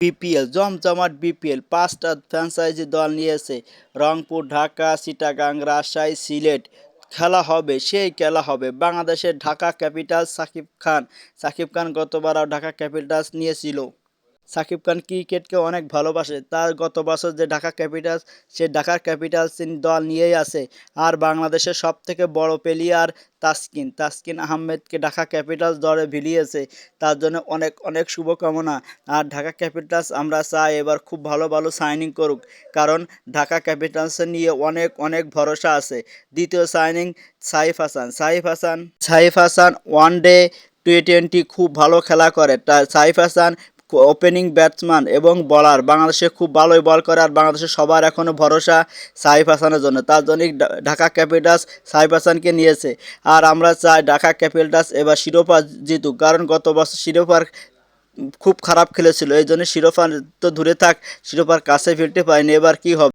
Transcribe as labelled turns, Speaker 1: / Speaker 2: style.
Speaker 1: BPL জমজমাট BPL ৫টা franchise দল নিয়েছে রংপুর, ঢাকা, চিটাগাং, রাজশাহী, সিলেট। খেলা হবে, সেই খেলা হবে বাংলাদেশের ঢাকা ক্যাপিটালস। সাকিব খান গতবারও ঢাকা ক্যাপিটালস নিয়েছিল। সাকিব খান ক্রিকেটকে অনেক ভালোবাসে, তার গত বছর যে ঢাকা ক্যাপিটালস, সে ঢাকা ক্যাপিটালস দল নিয়েই আছে। আর বাংলাদেশের সব থেকে বড় প্লেয়ার তাসকিন তাসকিন আহমেদকে ঢাকা ক্যাপিটালস দলে ভিলিয়েছে, তার জন্য অনেক অনেক শুভকামনা। আর ঢাকা ক্যাপিটালস আমরা চাই এবার খুব ভালো ভালো সাইনিং করুক, কারণ ঢাকা ক্যাপিটালস নিয়ে অনেক অনেক ভরসা আছে। দ্বিতীয় signing Saif Hasan one day টি-20 খুব ভালো খেলা করে। সাইফ হাসান ওপেনিং ব্যাটসম্যান এবং বলার, বাংলাদেশে খুব ভালোই বল করে। আর বাংলাদেশের সবার এখনও ভরসা সাইফ হাসানের জন্য, তার জন্যই ঢাকা ক্যাপিটালস সাইফ হাসানকে নিয়েছে। আর আমরা চাই ঢাকা ক্যাপিটালস এবার শিরোপা জিতুক, কারণ গত বছর শিরোপার খুব খারাপ খেলেছিল, এই জন্য শিরোপা তো দূরে থাক, শিরোপার কাছে ফিরতে পারেনি। এবার কি হবে?